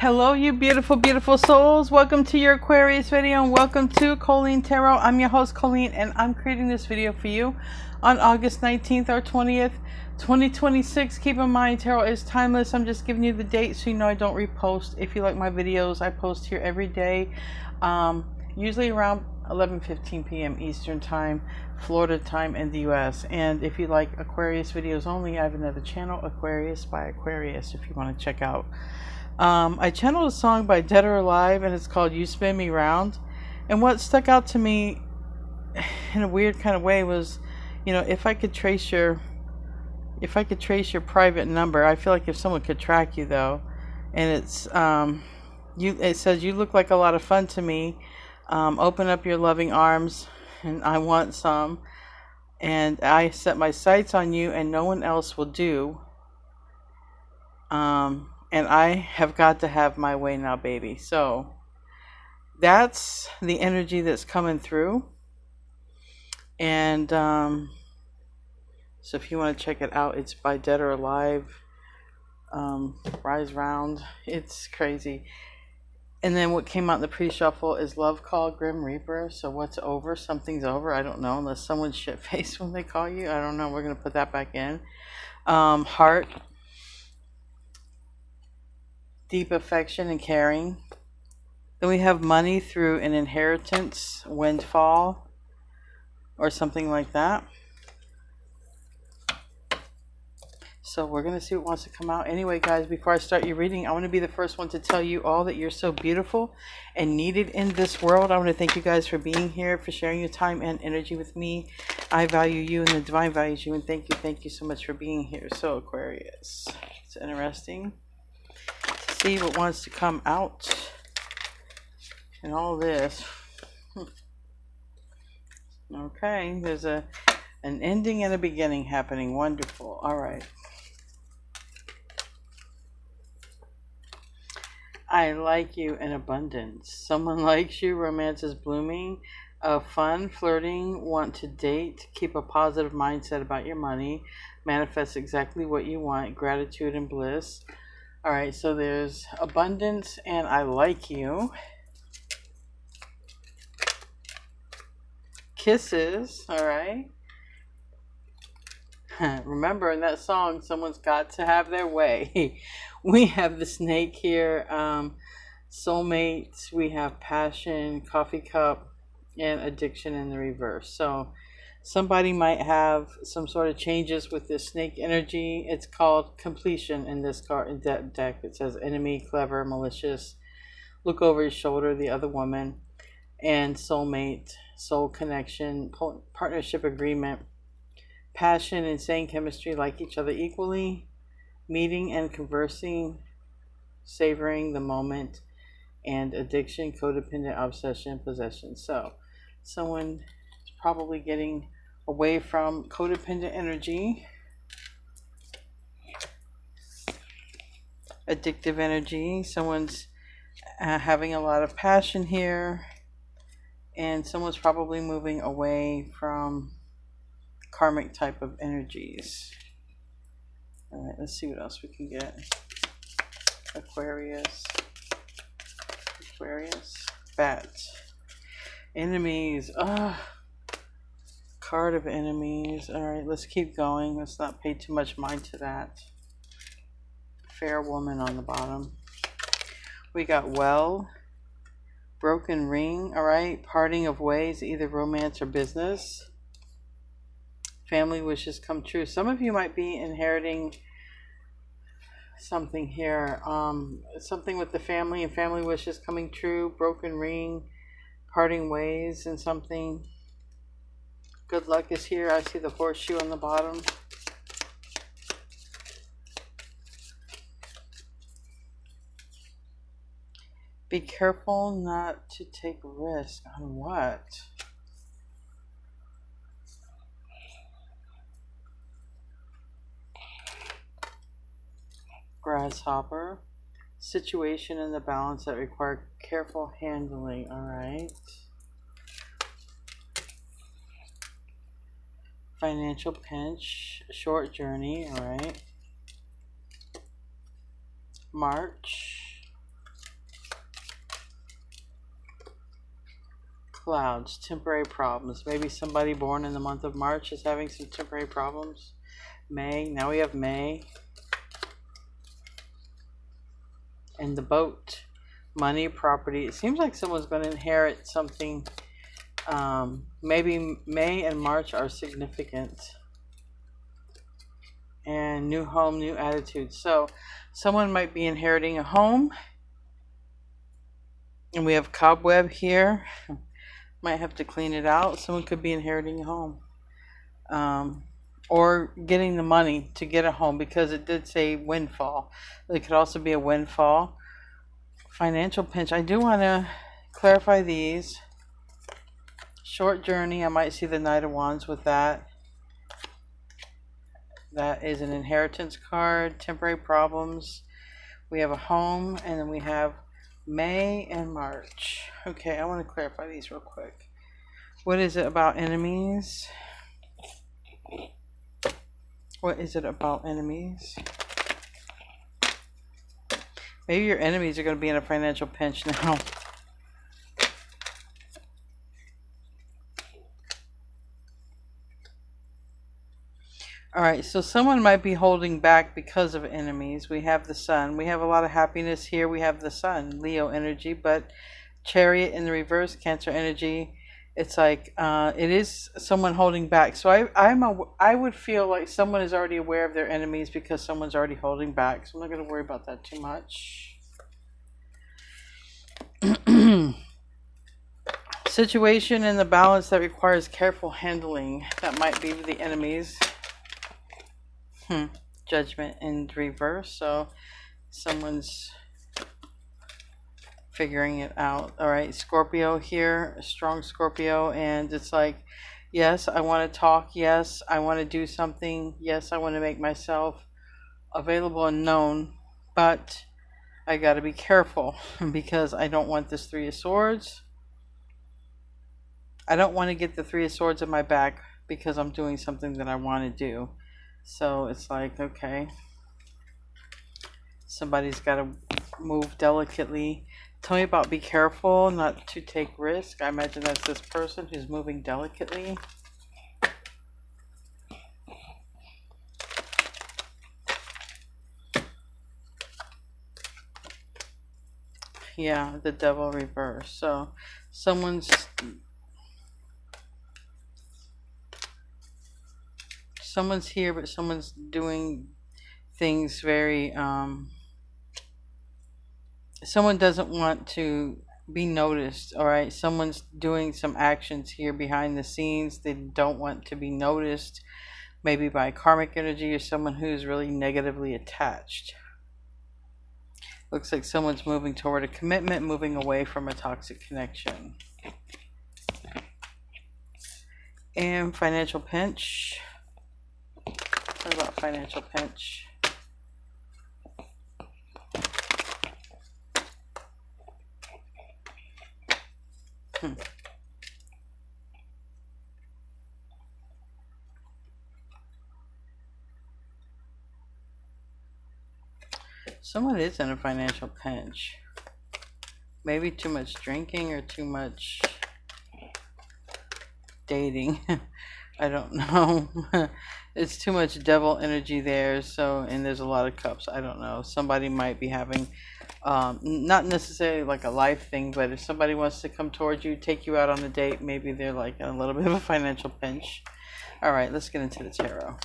Hello, you beautiful, beautiful souls. Welcome to your Aquarius video and welcome to Colleen Tarot. I'm your host, Colleen, and I'm creating this video for you on August 19th or 20th, 2026. Keep in mind, tarot is timeless. I'm just giving you the date so you know I don't repost. If you like my videos, I post here every day, usually around 11:15 p.m. Eastern Time, Florida time in the US. And if you like Aquarius videos only, I have another channel, Aquarius by Aquarius, if you want to check out. I channeled a song by Dead or Alive, and it's called You Spin Me Round. And what stuck out to me in a weird kind of way was, you know, if I could trace your private number. I feel like if someone could track you though, and it's it says you look like a lot of fun to me. Open up your loving arms and I want some, and I set my sights on you and no one else will do. And I have got to have my way now, baby. So that's the energy that's coming through. And so if you want to check it out, it's by Dead or Alive. Rise Round. It's crazy. And then what came out in the pre-shuffle is Love Call, Grim Reaper. So what's over? Something's over. I don't know, unless someone's shit-faced when they call you. I don't know. We're going to put that back in. Heart. Deep affection and caring. Then we have money through an inheritance, windfall, or something like that. So we're going to see what wants to come out. Anyway, guys, before I start your reading, I want to be the first one to tell you all that you're so beautiful and needed in this world. I want to thank you guys for being here, for sharing your time and energy with me. I value you and the divine values you, and thank you so much for being here. So Aquarius, it's interesting. See what wants to come out and all this. Okay, there's an ending and a beginning happening. Wonderful. All right. I like you in abundance. Someone likes you. Romance is blooming. Fun, flirting, want to date. Keep a positive mindset about your money. Manifest exactly what you want. Gratitude and bliss. All right, so there's abundance and I like you. Kisses, all right. Remember in that song, someone's got to have their way. We have the snake here, soulmates, we have passion, coffee cup, and addiction in the reverse. So somebody might have some sort of changes with this snake energy. It's called completion in this card, in that deck. It says enemy, clever, malicious, look over his shoulder, the other woman, and soulmate, soul connection, partnership agreement, passion, insane chemistry, like each other equally, meeting and conversing, savoring the moment, and addiction, codependent, obsession, possession. So someone is probably getting away from codependent energy, addictive energy. Someone's having a lot of passion here, and someone's probably moving away from karmic type of energies. All right, let's see what else we can get. Aquarius, bat, enemies. Card of enemies. All right, let's keep going. Let's not pay too much mind to that. Fair woman on the bottom. We got well, broken ring. All right, parting of ways, either romance or business. Family wishes come true. Some of you might be inheriting something here. Something with the family and family wishes coming true. Broken ring, parting ways, and something. Good luck is here. I see the horseshoe on the bottom. Be careful not to take risk. On what? Grasshopper. Situation in the balance that require careful handling. All right. Financial pinch. Short journey. All right. March. Clouds, temporary problems. Maybe somebody born in the month of March is having some temporary problems. May, now we have May. And the boat, money, property. It seems like someone's going to inherit something. Maybe May and March are significant. And new home, new attitude. So someone might be inheriting a home. And we have cobweb here. Might have to clean it out. Someone could be inheriting a home. Or getting the money to get a home, because it did say windfall. It could also be a windfall. Financial pinch. I do want to clarify these. Short journey. I might see the Knight of Wands with that. That is an inheritance card. Temporary problems. We have a home, and then we have May and March. Okay, I want to clarify these real quick. What is it about enemies? What is it about enemies? Maybe your enemies are going to be in a financial pinch now. Alright, so someone might be holding back because of enemies. We have the Sun. We have a lot of happiness here. We have the Sun, Leo energy, but Chariot in the reverse, Cancer energy. It's like it is someone holding back. So I would feel like someone is already aware of their enemies because someone's already holding back. So I'm not going to worry about that too much. Situation in the balance that requires careful handling. That might be the enemies. Judgment in reverse. So someone's figuring it out. All right, Scorpio here, a strong Scorpio, and it's like, yes, I want to talk. Yes, I want to do something. Yes, I want to make myself available and known, but I got to be careful because I don't want this Three of Swords. I don't want to get the Three of Swords in my back because I'm doing something that I want to do. So it's like, okay, somebody's got to move delicately. Tell me about be careful not to take risk. I imagine that's this person who's moving delicately. Yeah, the Devil reverse. So someone's here, but someone's doing things very someone doesn't want to be noticed. All right, someone's doing some actions here behind the scenes. They don't want to be noticed, maybe by karmic energy or someone who's really negatively attached. Looks like someone's moving toward a commitment, moving away from a toxic connection. And financial pinch. What about financial pinch? Someone is in a financial pinch. Maybe too much drinking or too much dating. I don't know. It's too much devil energy there. So, and there's a lot of cups. I don't know. Somebody might be having, not necessarily like a life thing, but if somebody wants to come towards you, take you out on a date, maybe they're like in a little bit of a financial pinch. All right, let's get into the tarot.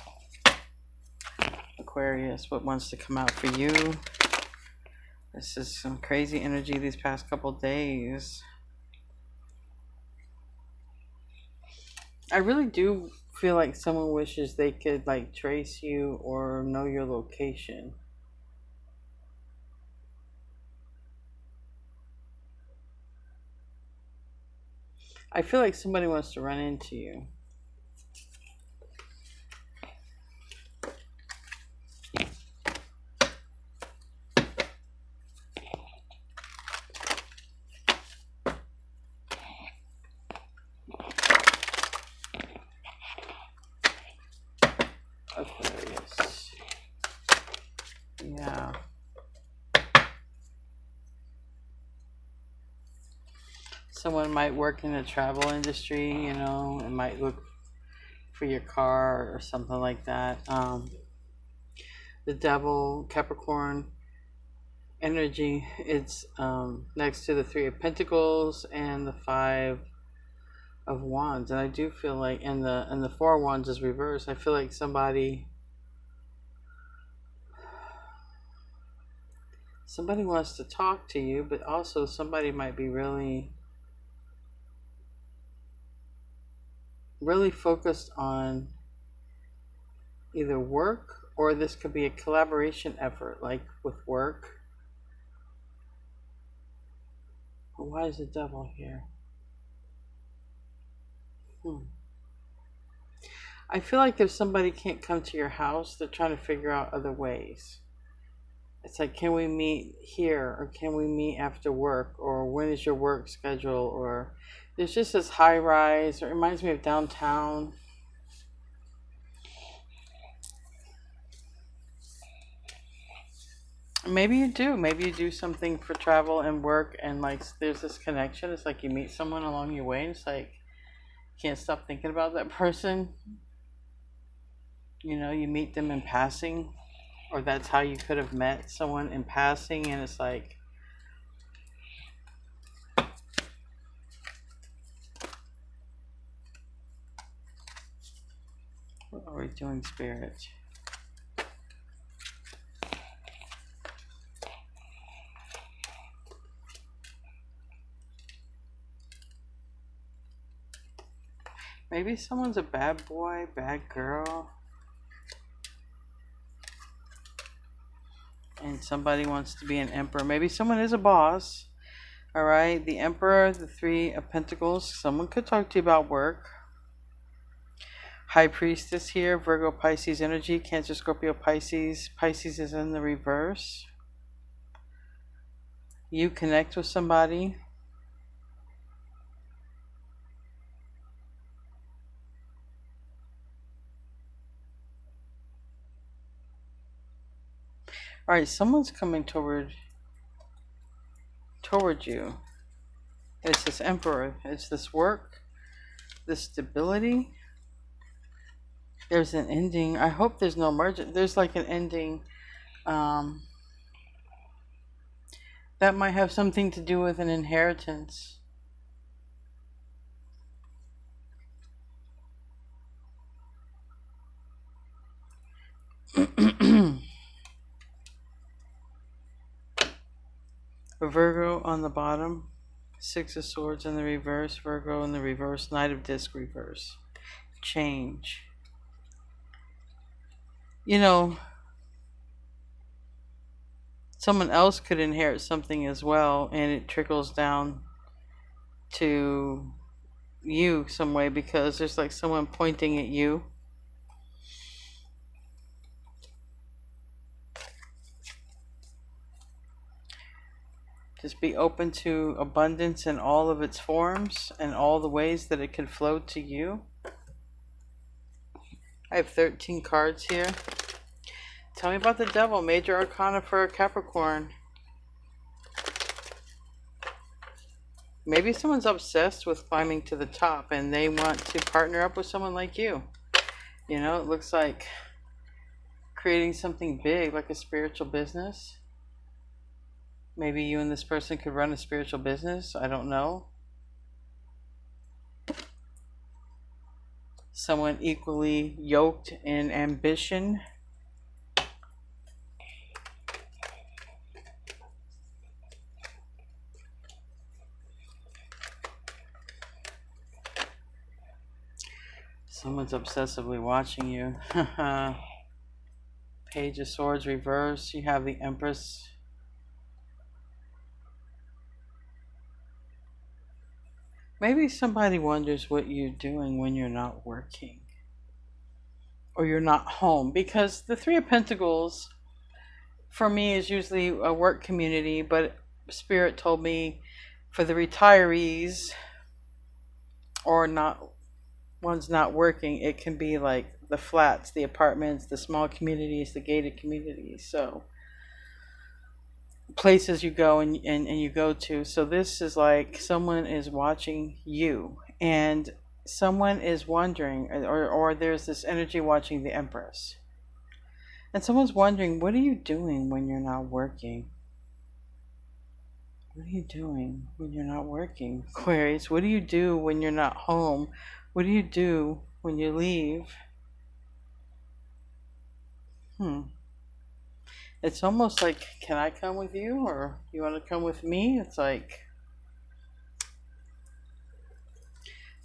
Aquarius, what wants to come out for you? This is some crazy energy these past couple days. I really do feel like someone wishes they could like trace you or know your location. I feel like somebody wants to run into you. Aquarius. Yeah. Someone might work in the travel industry, you know, and might look for your car or something like that. The devil, Capricorn energy, it's next to the Three of Pentacles and the Five of Wands. And I do feel like, and the Four of Wands is reversed. I feel like somebody wants to talk to you, but also somebody might be really focused on either work, or this could be a collaboration effort, like with work. Why is the devil here? I feel like if somebody can't come to your house, they're trying to figure out other ways. It's like, can we meet here, or can we meet after work, or when is your work schedule, or there's just this high rise. It reminds me of downtown. Maybe you do something for travel and work, and like there's this connection. It's like you meet someone along your way, and it's like you can't stop thinking about that person. You know, you meet them in passing, or that's how you could have met someone in passing, and it's like, what are we doing, Spirit? Maybe someone's a bad boy, bad girl, and somebody wants to be an emperor. Maybe someone is a boss. All right, the Emperor, the Three of Pentacles. Someone could talk to you about work. High Priestess here, Virgo, Pisces energy, Cancer, Scorpio, Pisces. Pisces is in the reverse. You connect with somebody. All right, someone's coming toward you. It's this Emperor. It's this work, this stability. There's an ending. I hope there's no merge. There's like an ending that might have something to do with an inheritance. Virgo on the bottom, Six of Swords in the reverse, Virgo in the reverse, Knight of Disc reverse. Change. You know, someone else could inherit something as well, and it trickles down to you some way, because there's like someone pointing at you. Just be open to abundance in all of its forms and all the ways that it could flow to you. I have 13 cards here. Tell me about the devil, major arcana for a Capricorn. Maybe someone's obsessed with climbing to the top and they want to partner up with someone like you. You know, it looks like creating something big, like a spiritual business. Maybe you and this person could run a spiritual business. I don't know. Someone equally yoked in ambition. Someone's obsessively watching you. Page of Swords reverse. You have the Empress. Maybe somebody wonders what you're doing when you're not working, or you're not home, because the Three of Pentacles for me is usually a work community, but Spirit told me for the retirees or not ones not working, it can be like the flats, the apartments, the small communities, the gated communities. So places you go and you go to. So this is like someone is watching you, and someone is wondering, or there's this energy watching the Empress. And someone's wondering, what are you doing when you're not working? What are you doing when you're not working, Aquarius? What do you do when you're not home? What do you do when you leave? It's almost like, can I come with you, or you want to come with me? It's like,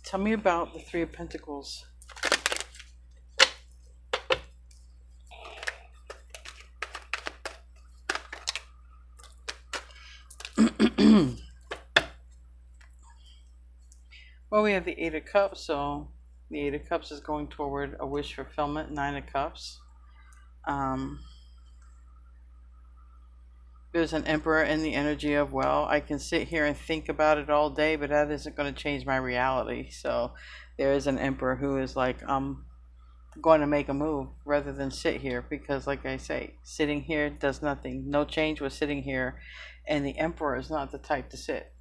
tell me about the Three of Pentacles. Well, we have the Eight of Cups, so the Eight of Cups is going toward a wish fulfillment. Nine of Cups. There's an Emperor in the energy of, well, I can sit here and think about it all day, but that isn't going to change my reality. So there is an Emperor who is like, I'm going to make a move rather than sit here, because like I say, sitting here does nothing. No change with sitting here, and the Emperor is not the type to sit.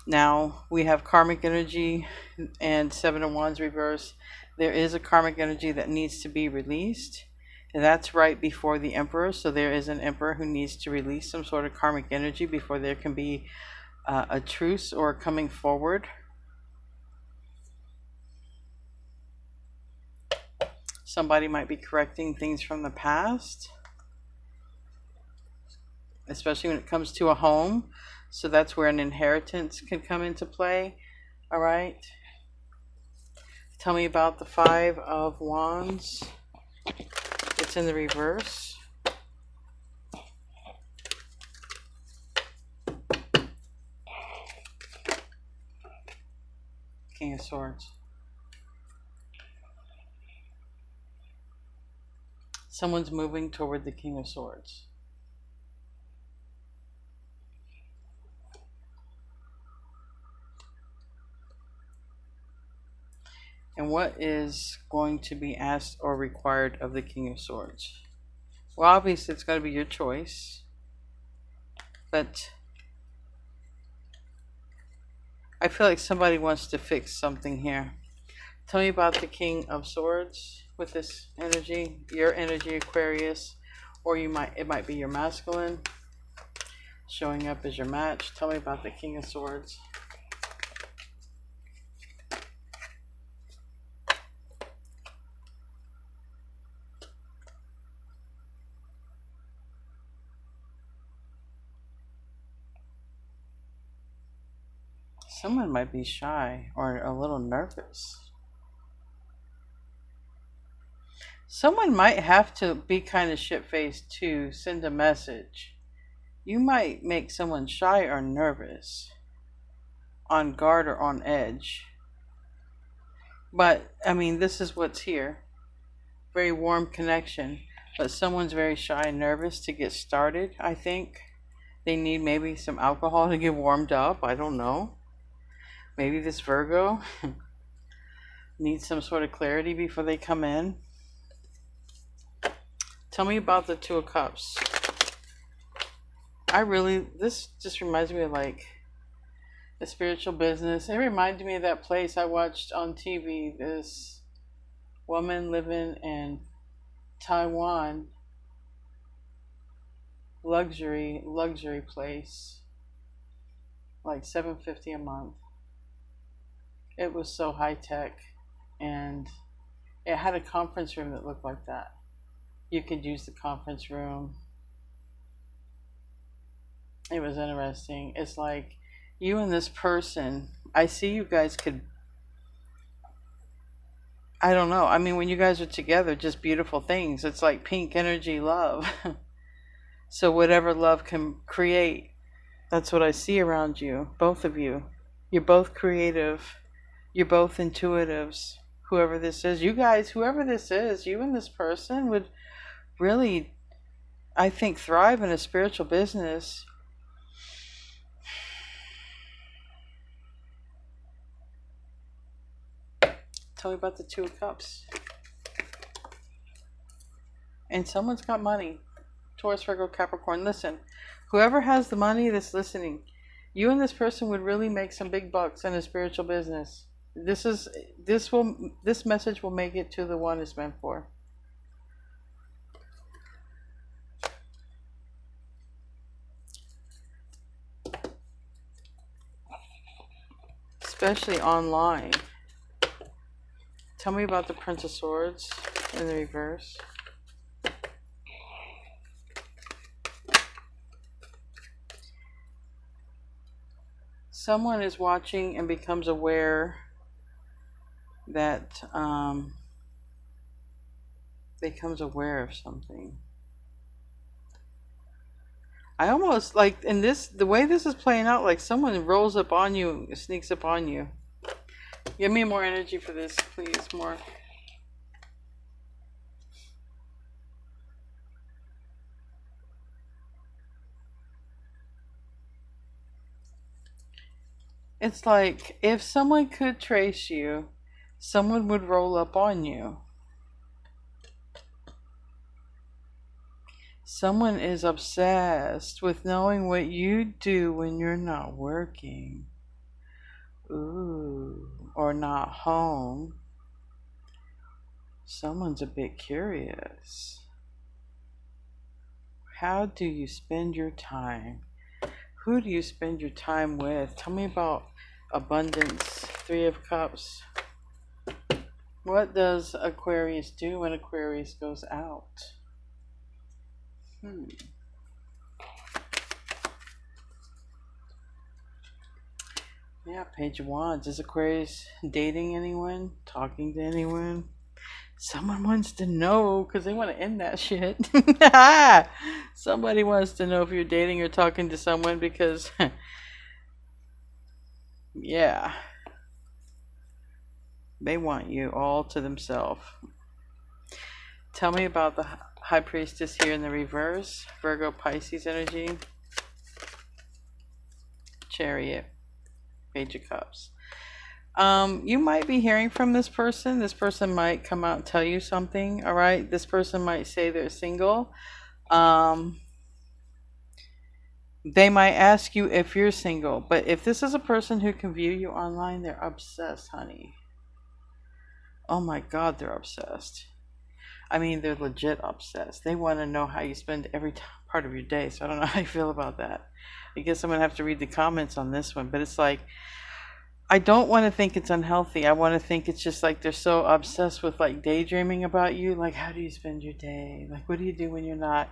Now we have karmic energy and Seven of Wands reverse. There is a karmic energy that needs to be released. And that's right before the Emperor. So there is an Emperor who needs to release some sort of karmic energy before there can be a truce or coming forward. Somebody might be correcting things from the past, especially when it comes to a home. So that's where an inheritance can come into play. All right. Tell me about the Five of Wands. It's in the reverse. King of Swords. Someone's moving toward the King of Swords. And what is going to be asked or required of the King of Swords? Well, obviously it's going to be your choice. But I feel like somebody wants to fix something here. Tell me about the King of Swords with this energy. Your energy, Aquarius. Or it might be your masculine showing up as your match. Tell me about the King of Swords. Someone might be shy or a little nervous. Someone might have to be kind of shit-faced to send a message. You might make someone shy or nervous, on guard or on edge. But, I mean, this is what's here. Very warm connection. But someone's very shy and nervous to get started, I think. They need maybe some alcohol to get warmed up. I don't know. Maybe this Virgo needs some sort of clarity before they come in. Tell me about the Two of Cups. This just reminds me of like the spiritual business. It reminded me of that place I watched on TV. This woman living in Taiwan. Luxury place. Like $750 a month. It was so high tech, and it had a conference room that looked like that. You could use the conference room. It was interesting. It's like you and this person, I see you guys could, I don't know. I mean, when you guys are together, just beautiful things. It's like pink energy love. So whatever love can create, that's what I see around you, both of you. You're both creative. You're both intuitives. Whoever this is, you guys, whoever this is, you and this person would really, I think, thrive in a spiritual business. Tell me about the Two of Cups. And someone's got money. Taurus, Virgo, Capricorn, listen. Whoever has the money that's listening, you and this person would really make some big bucks in a spiritual business. This message will make it to the one it's meant for. Especially online. Tell me about the Prince of Swords in the reverse. Someone is watching and becomes aware that becomes aware of something. I almost like in this, the way this is playing out, like someone rolls up on you, sneaks up on you. Give me more energy for this, please. More. It's like if someone could trace you, someone would roll up on you. Someone is obsessed with knowing what you do when you're not working. Ooh, or not home. Someone's a bit curious. How do you spend your time? Who do you spend your time with? Tell me about abundance. 3 of Cups. What does Aquarius do when Aquarius goes out? Yeah, Page of Wands. Is Aquarius dating anyone? Talking to anyone? Someone wants to know because they want to end that shit. Somebody wants to know if you're dating or talking to someone because, yeah, they want you all to themselves. Tell me about the High Priestess here in the reverse. Virgo, Pisces energy. Chariot. Page of Cups. You might be hearing from this person. This person might come out and tell you something. All right. This person might say they're single. They might ask you if you're single. But if this is a person who can view you online, they're obsessed, honey. Oh my God, they're obsessed. I mean, they're legit obsessed. They want to know how you spend every part of your day. So I don't know how you feel about that. I guess I'm going to have to read the comments on this one. But it's like, I don't want to think it's unhealthy. I want to think it's just like they're so obsessed with like daydreaming about you. Like, how do you spend your day? Like, what do you do when you're not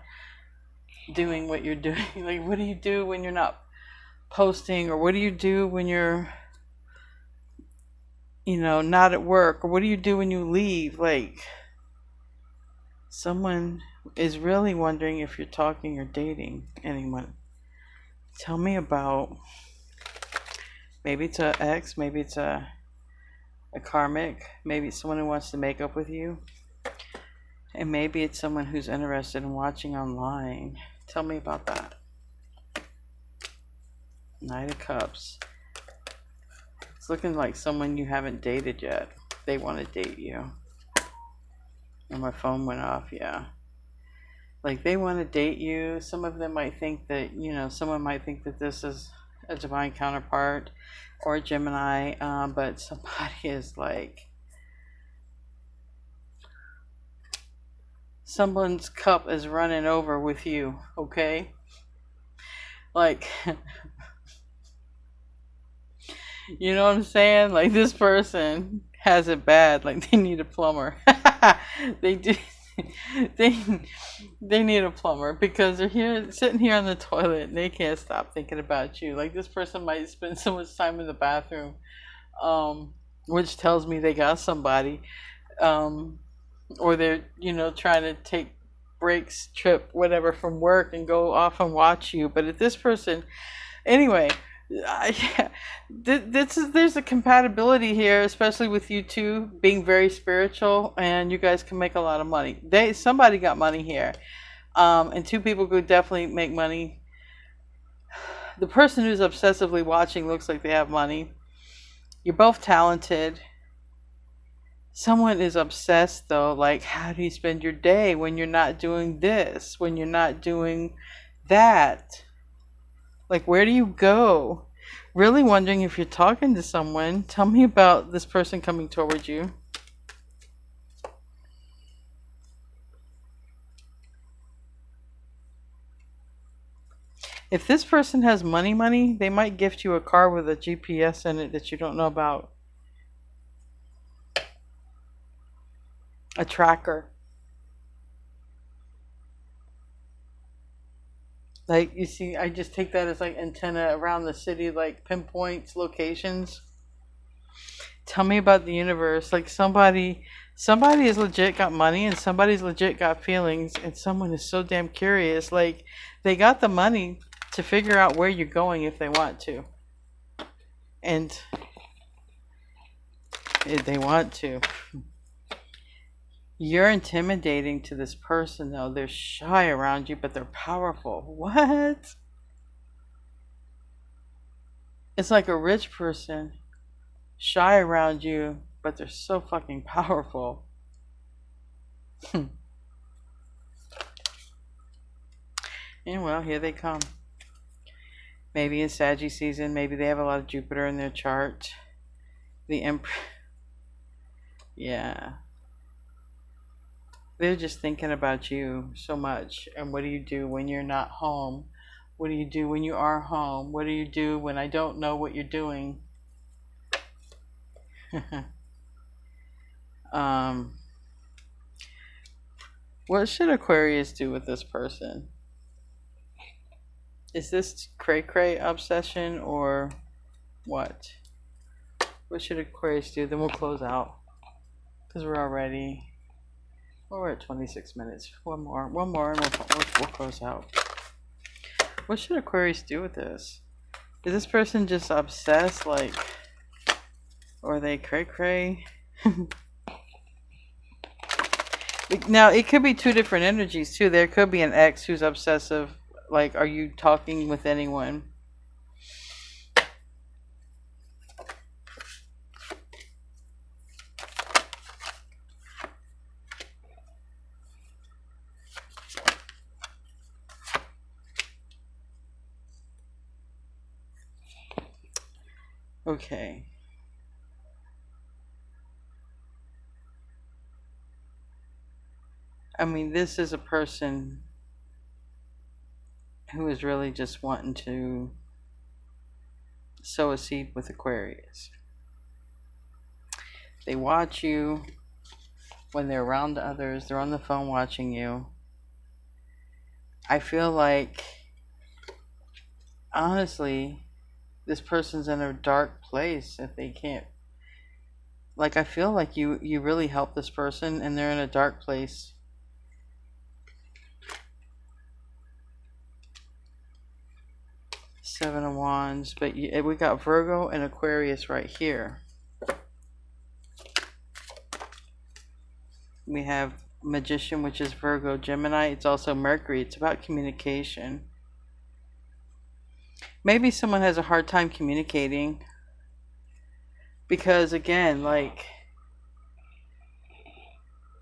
doing what you're doing? Like, what do you do when you're not posting? Or what do you do when you're, you know, not at work? Or what do you do when you leave? Like, someone is really wondering if you're talking or dating anyone. Tell me about, maybe it's an ex, maybe it's a karmic, maybe it's someone who wants to make up with you, and maybe it's someone who's interested in watching online. Tell me about that. Knight of Cups. It's looking like someone you haven't dated yet. They want to date you. And my phone went off, yeah. Like, they want to date you. Some of them might think that, you know, someone might think that this is a divine counterpart or a Gemini, but somebody is like, someone's cup is running over with you, okay? Like, you know what I'm saying? Like, this person has it bad. Like, they need a plumber. They do. They need a plumber because they're here sitting here on the toilet and they can't stop thinking about you. Like, this person might spend so much time in the bathroom, which tells me they got somebody, or they're, you know, trying to take breaks, trip, whatever from work and go off and watch you. But if this person, anyway, there's a compatibility here, especially with you two being very spiritual, and you guys can make a lot of money. Somebody got money here, and two people could definitely make money. The person who's obsessively watching looks like they have money. You're both talented. Someone is obsessed though, like how do you spend your day when you're not doing this, when you're not doing that? Like where do you go? Really wondering if you're talking to someone. Tell me about this person coming towards you. If this person has money, they might gift you a car with a GPS in it that you don't know about. A tracker. Like, you see, I just take that as like antenna around the city, like pinpoints, locations. Tell me about the universe. Like somebody is legit got money and somebody's legit got feelings and someone is so damn curious. Like they got the money to figure out where you're going if they want to. And if they want to. You're intimidating to this person though. They're shy around you, but they're powerful. What? It's like a rich person, shy around you, but they're so fucking powerful. And well, here they come. Maybe in Sagittarius season, maybe they have a lot of Jupiter in their chart. The Emperor. Yeah. They're just thinking about you so much. And what do you do when you're not home? What do you do when you are home? What do you do when I don't know what you're doing? What should Aquarius do with this person? Is this cray-cray obsession or what? What should Aquarius do? Then we'll close out. Because we're at 26 minutes. One more, and we'll close out. What should Aquarius do with this? Is this person just obsessed, like, or are they cray-cray? Now, it could be two different energies, too. There could be an ex who's obsessive. Like, are you talking with anyone? Okay. I mean, this is a person who is really just wanting to sow a seed with Aquarius. They watch you when they're around others. They're on the phone watching you. I feel like, honestly, this person's in a dark place if they can't. Like, I feel like you really help this person and they're in a dark place. Seven of Wands, but we got Virgo and Aquarius right here. We have Magician, which is Virgo, Gemini. It's also Mercury. It's about communication. Maybe someone has a hard time communicating because, again, like,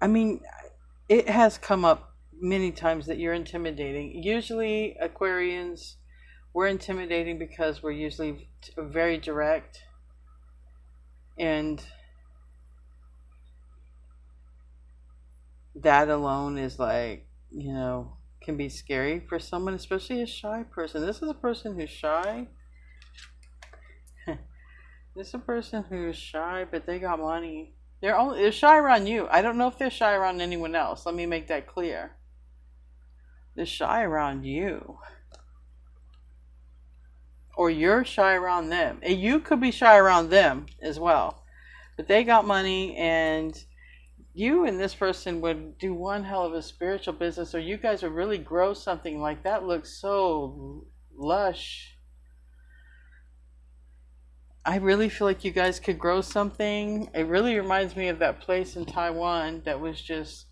I mean, it has come up many times that you're intimidating. Usually Aquarians, we're intimidating because we're usually very direct, and that alone is like, you know, can be scary for someone, especially a shy person. This is a person who's shy. This is a person who's shy, but they got money. They're shy around you. I don't know if they're shy around anyone else. Let me make that clear. They're shy around you. Or you're shy around them. And you could be shy around them as well. But they got money, and you and this person would do one hell of a spiritual business, or you guys would really grow something. Like, that looks so lush. I really feel like you guys could grow something. It really reminds me of that place in Taiwan that was just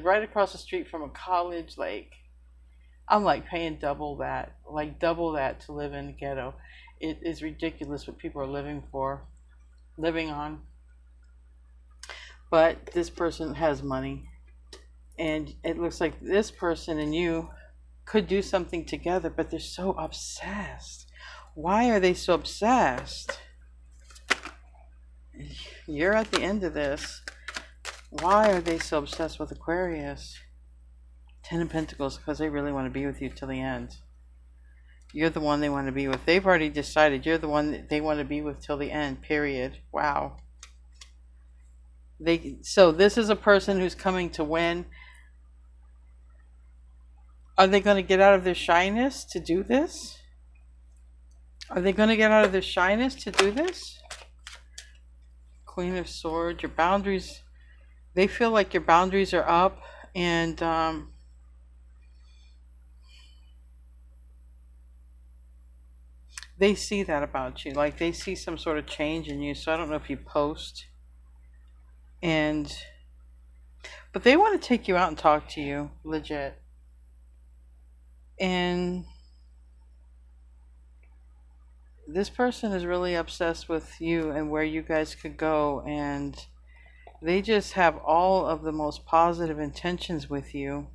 right across the street from a college. Like, I'm like paying double that to live in the ghetto. It is ridiculous what people are living on. But this person has money. And it looks like this person and you could do something together, but they're so obsessed. Why are they so obsessed? You're at the end of this. Why are they so obsessed with Aquarius? 10 of Pentacles, because they really want to be with you till the end. You're the one they want to be with. They've already decided you're the one that they want to be with till the end, period. Wow. So this is a person who's coming to win. Are they going to get out of their shyness to do this? Are they going to get out of their shyness to do this? Queen of Swords, your boundaries, they feel like your boundaries are up, and they see that about you. Like they see some sort of change in you. So I don't know if you post. But they want to take you out and talk to you, legit. And this person is really obsessed with you and where you guys could go, and they just have all of the most positive intentions with you.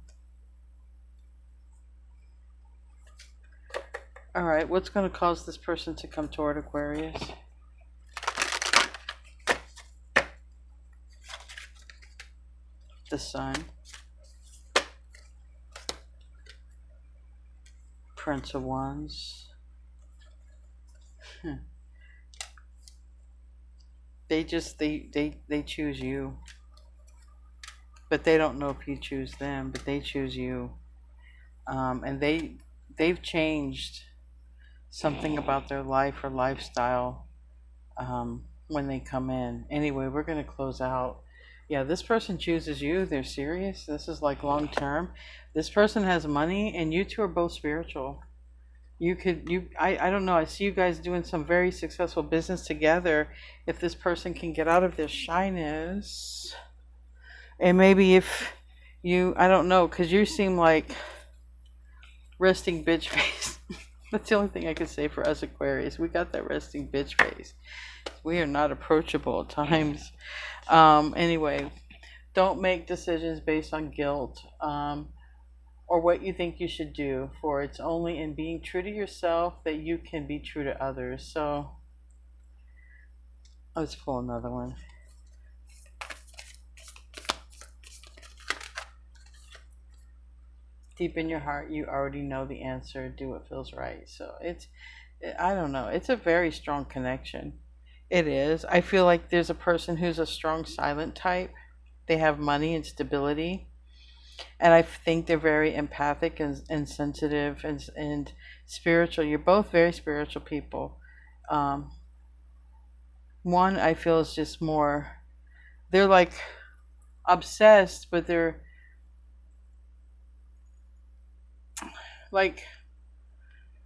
All right, what's going to cause this person to come toward Aquarius? The Sun. Prince of Wands. They choose you. But they don't know if you choose them, but they choose you. And they've changed something about their life or lifestyle when they come in. Anyway, we're going to close out. Yeah, this person chooses you. They're serious. This is like long term. This person has money, and you two are both spiritual. I don't know. I see you guys doing some very successful business together. If this person can get out of their shyness, and maybe if you, I don't know, because you seem like resting bitch face. That's the only thing I can say for us Aquarius. We got that resting bitch face. We are not approachable at times. Anyway, don't make decisions based on guilt or what you think you should do, for it's only in being true to yourself that you can be true to others. So let's pull another one. Deep in your heart, you already know the answer. Do what feels right. So I don't know. It's a very strong connection. It is. I feel like there's a person who's a strong silent type. They have money and stability. And I think they're very empathic and sensitive and spiritual. You're both very spiritual people. One, I feel, is just more, they're like obsessed, but they're like,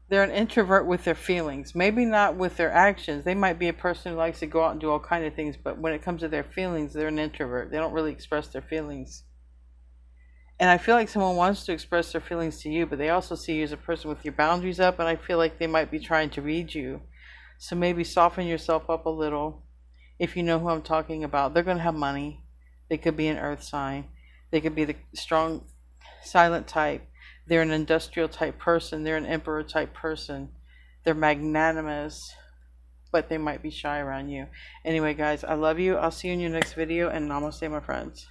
they're an introvert with their feelings, maybe not with their actions. They might be a person who likes to go out and do all kinds of things, but when it comes to their feelings, they're an introvert. They don't really express their feelings. And I feel like someone wants to express their feelings to you, but they also see you as a person with your boundaries up, and I feel like they might be trying to read you. So maybe soften yourself up a little. If you know who I'm talking about, they're going to have money. They could be an earth sign. They could be the strong, silent type. They're an industrial type person. They're an emperor type person. They're magnanimous, but they might be shy around you. Anyway, guys, I love you. I'll see you in your next video, and namaste, my friends.